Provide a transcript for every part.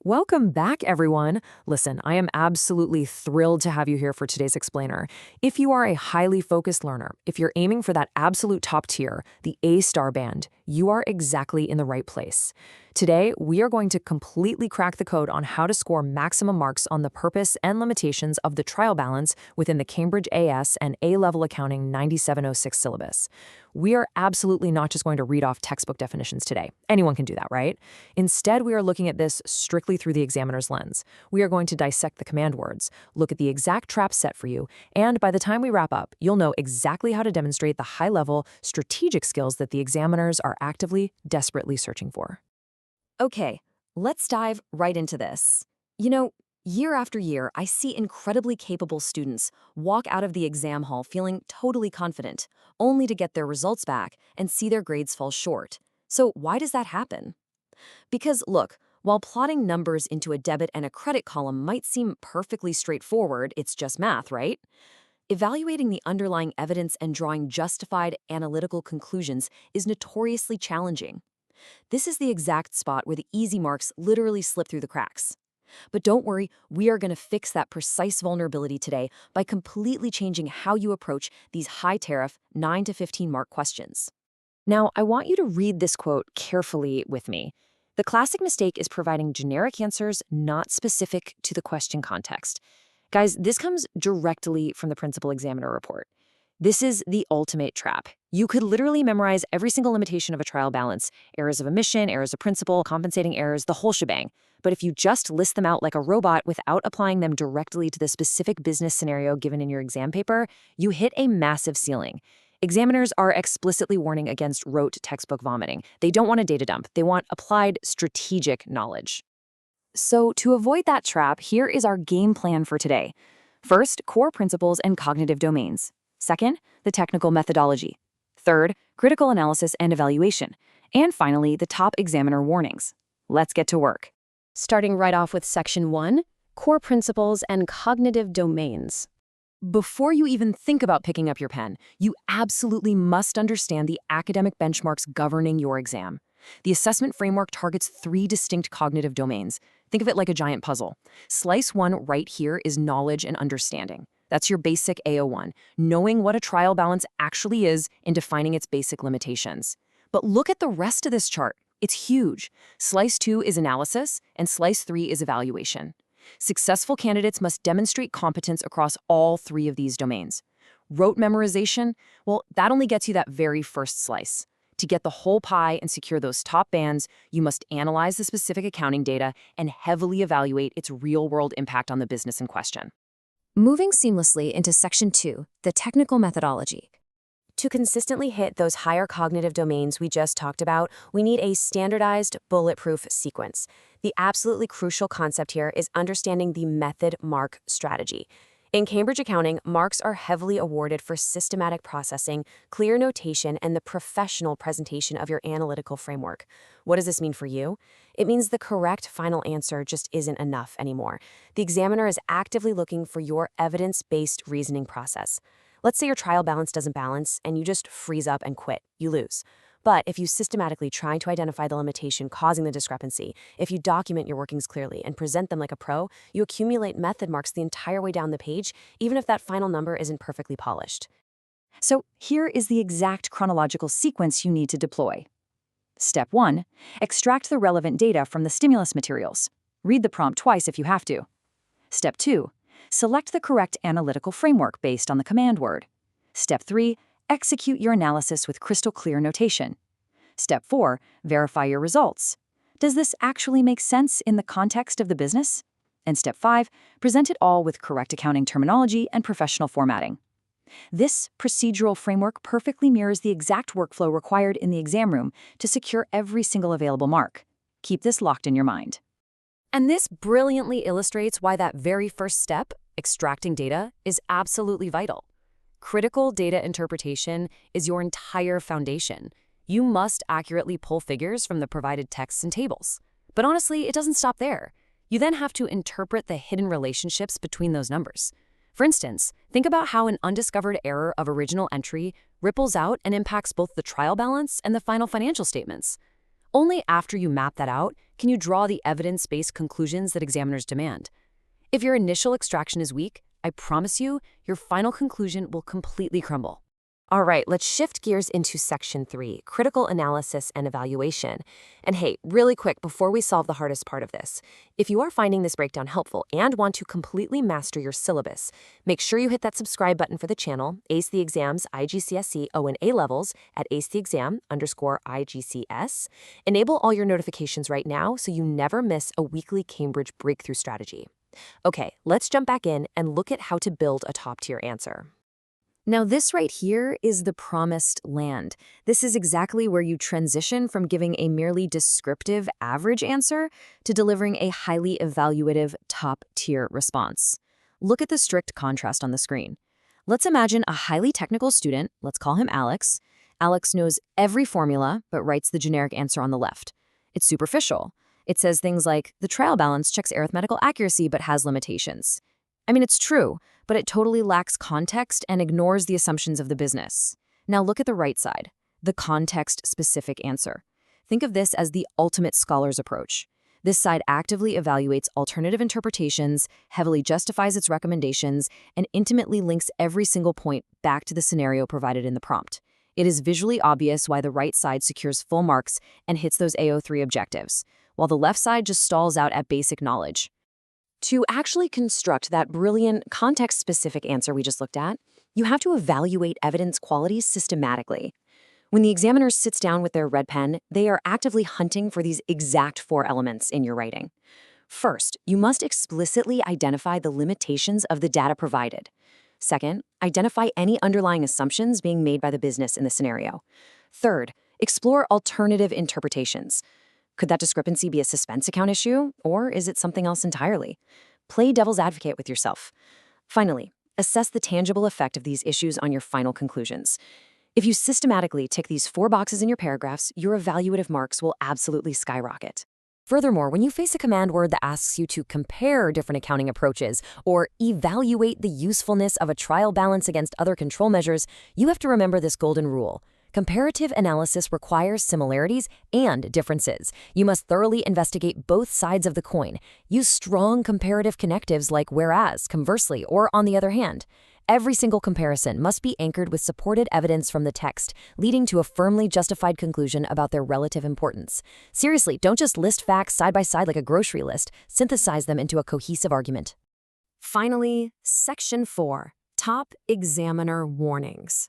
Welcome back, everyone. Listen, I am absolutely thrilled to have you here for today's explainer. If you are a highly focused learner, if you're aiming for that absolute top tier, the A-star band, you are exactly in the right place. Today, we are going to completely crack the code on how to score maximum marks on the purpose and limitations of the trial balance within the Cambridge AS and A-level accounting 9706 syllabus. We are absolutely not just going to read off textbook definitions today. Anyone can do that, right? Instead, we are looking at this strictly through the examiner's lens. We are going to dissect the command words, look at the exact traps set for you, and by the time we wrap up, you'll know exactly how to demonstrate the high-level, strategic skills that the examiners are actively, desperately searching for. Okay, let's dive right into this. Year after year, I see incredibly capable students walk out of the exam hall feeling totally confident, only to get their results back and see their grades fall short. So why does that happen? Because look, while plotting numbers into a debit and a credit column might seem perfectly straightforward, it's just math, right? Evaluating the underlying evidence and drawing justified analytical conclusions is notoriously challenging. This is the exact spot where the easy marks literally slip through the cracks. But don't worry, we are going to fix that precise vulnerability today by completely changing how you approach these high-tariff 9 to 15 mark questions. Now, I want you to read this quote carefully with me. The classic mistake is providing generic answers not specific to the question context. Guys, this comes directly from the principal examiner report. This is the ultimate trap. You could literally memorize every single limitation of a trial balance, errors of omission, errors of principle, compensating errors, the whole shebang. But if you just list them out like a robot without applying them directly to the specific business scenario given in your exam paper, you hit a massive ceiling. Examiners are explicitly warning against rote textbook vomiting. They don't want a data dump. They want applied strategic knowledge. So to avoid that trap, here is our game plan for today. First, core principles and cognitive domains. Second, the technical methodology. Third, critical analysis and evaluation. And finally, the top examiner warnings. Let's get to work. Starting right off with Section 1, core principles and cognitive domains. Before you even think about picking up your pen, you absolutely must understand the academic benchmarks governing your exam. The assessment framework targets 3 distinct cognitive domains. Think of it like a giant puzzle. Slice 1 right here is knowledge and understanding. That's your basic AO1, knowing what a trial balance actually is and defining its basic limitations. But look at the rest of this chart. It's huge. Slice 2 is analysis, and Slice 3 is evaluation. Successful candidates must demonstrate competence across all 3 of these domains. Rote memorization, well, that only gets you that very first slice. To get the whole pie and secure those top bands, you must analyze the specific accounting data and heavily evaluate its real-world impact on the business in question. Moving seamlessly into Section 2, the technical methodology. To consistently hit those higher cognitive domains we just talked about, we need a standardized, bulletproof sequence. The absolutely crucial concept here is understanding the method mark strategy. In Cambridge accounting, marks are heavily awarded for systematic processing, clear notation, and the professional presentation of your analytical framework. What does this mean for you? It means the correct final answer just isn't enough anymore. The examiner is actively looking for your evidence-based reasoning process. Let's say your trial balance doesn't balance and you just freeze up and quit. You lose. But if you systematically try to identify the limitation causing the discrepancy, if you document your workings clearly and present them like a pro, you accumulate method marks the entire way down the page, even if that final number isn't perfectly polished. So here is the exact chronological sequence you need to deploy. Step 1, extract the relevant data from the stimulus materials. Read the prompt twice if you have to. Step 2, select the correct analytical framework based on the command word. Step 3, execute your analysis with crystal clear notation. Step 4, verify your results. Does this actually make sense in the context of the business? And Step 5, present it all with correct accounting terminology and professional formatting. This procedural framework perfectly mirrors the exact workflow required in the exam room to secure every single available mark. Keep this locked in your mind. And this brilliantly illustrates why that very first step, extracting data, is absolutely vital. Critical data interpretation is your entire foundation. You must accurately pull figures from the provided texts and tables. But honestly, it doesn't stop there. You then have to interpret the hidden relationships between those numbers. For instance, think about how an undiscovered error of original entry ripples out and impacts both the trial balance and the final financial statements. Only after you map that out can you draw the evidence-based conclusions that examiners demand. If your initial extraction is weak, I promise you, your final conclusion will completely crumble. All right, let's shift gears into section 3, critical analysis and evaluation. And hey, really quick, before we solve the hardest part of this, if you are finding this breakdown helpful and want to completely master your syllabus, make sure you hit that subscribe button for the channel, Ace the Exams IGCSE O and A levels at acetheexam_IGCS. Enable all your notifications right now so you never miss a weekly Cambridge breakthrough strategy. Okay, let's jump back in and look at how to build a top-tier answer. Now, this right here is the promised land. This is exactly where you transition from giving a merely descriptive average answer to delivering a highly evaluative top-tier response. Look at the strict contrast on the screen. Let's imagine a highly technical student, let's call him Alex. Alex knows every formula, but writes the generic answer on the left. It's superficial. It says things like, the trial balance checks arithmetical accuracy but has limitations. I mean, it's true, but it totally lacks context and ignores the assumptions of the business. Now look at the right side, the context-specific answer. Think of this as the ultimate scholar's approach. This side actively evaluates alternative interpretations, heavily justifies its recommendations, and intimately links every single point back to the scenario provided in the prompt. It is visually obvious why the right side secures full marks and hits those AO3 objectives, while the left side just stalls out at basic knowledge. To actually construct that brilliant, context-specific answer we just looked at, you have to evaluate evidence qualities systematically. When the examiner sits down with their red pen, they are actively hunting for these exact 4 elements in your writing. First, you must explicitly identify the limitations of the data provided. Second, identify any underlying assumptions being made by the business in the scenario. Third, explore alternative interpretations. Could that discrepancy be a suspense account issue, or is it something else entirely? Play devil's advocate with yourself. Finally, assess the tangible effect of these issues on your final conclusions. If you systematically tick these 4 boxes in your paragraphs, your evaluative marks will absolutely skyrocket. Furthermore, when you face a command word that asks you to compare different accounting approaches or evaluate the usefulness of a trial balance against other control measures, you have to remember this golden rule. Comparative analysis requires similarities and differences. You must thoroughly investigate both sides of the coin. Use strong comparative connectives like whereas, conversely, or on the other hand. Every single comparison must be anchored with supported evidence from the text, leading to a firmly justified conclusion about their relative importance. Seriously, don't just list facts side by side like a grocery list. Synthesize them into a cohesive argument. Finally, Section 4, Top Examiner Warnings.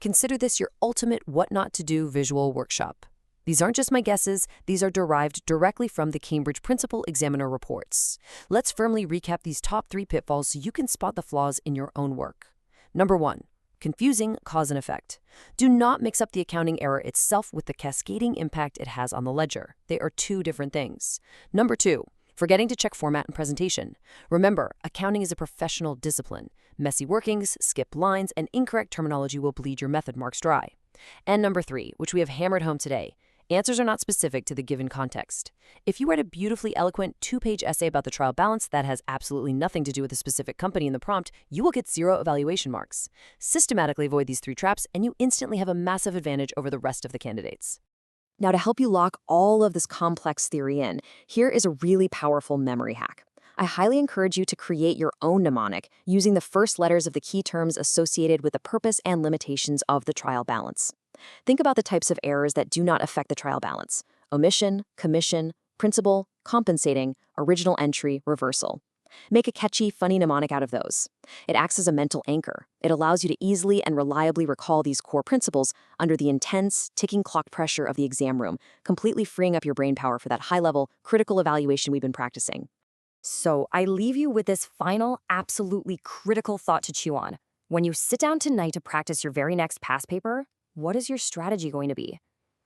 Consider this your ultimate what not to do visual workshop. These aren't just my guesses, these are derived directly from the Cambridge Principal Examiner reports. Let's firmly recap these top 3 pitfalls so you can spot the flaws in your own work. Number 1, confusing cause and effect. Do not mix up the accounting error itself with the cascading impact it has on the ledger. They are 2 different things. Number 2, forgetting to check format and presentation. Remember, accounting is a professional discipline. Messy workings, skipped lines, and incorrect terminology will bleed your method marks dry. And number 3, which we have hammered home today, answers are not specific to the given context. If you write a beautifully eloquent 2-page essay about the trial balance that has absolutely nothing to do with a specific company in the prompt, you will get 0 evaluation marks. Systematically avoid these 3 traps, and you instantly have a massive advantage over the rest of the candidates. Now, to help you lock all of this complex theory in, here is a really powerful memory hack. I highly encourage you to create your own mnemonic using the first letters of the key terms associated with the purpose and limitations of the trial balance. Think about the types of errors that do not affect the trial balance: omission, commission, principal, compensating, original entry, reversal. Make a catchy, funny mnemonic out of those. It acts as a mental anchor. It allows you to easily and reliably recall these core principles under the intense, ticking clock pressure of the exam room, completely freeing up your brain power for that high-level, critical evaluation we've been practicing. So I leave you with this final, absolutely critical thought to chew on. When you sit down tonight to practice your very next past paper, what is your strategy going to be?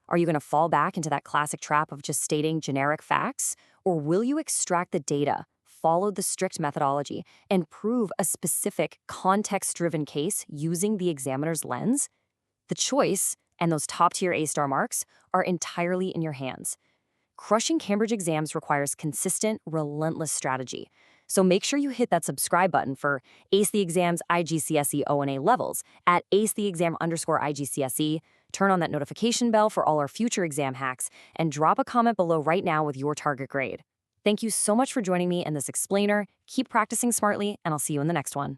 Are you going to fall back into that classic trap of just stating generic facts? Or will you extract the data, follow the strict methodology, and prove a specific context-driven case using the examiner's lens? The choice, and those top-tier A-star marks, are entirely in your hands. Crushing Cambridge exams requires consistent, relentless strategy. So make sure you hit that subscribe button for Ace the Exams IGCSE O and A levels at acetheexam_IGCSE turn on that notification bell for all our future exam hacks, and drop a comment below right now with your target grade. Thank you so much for joining me in this explainer. Keep practicing smartly, and I'll see you in the next one.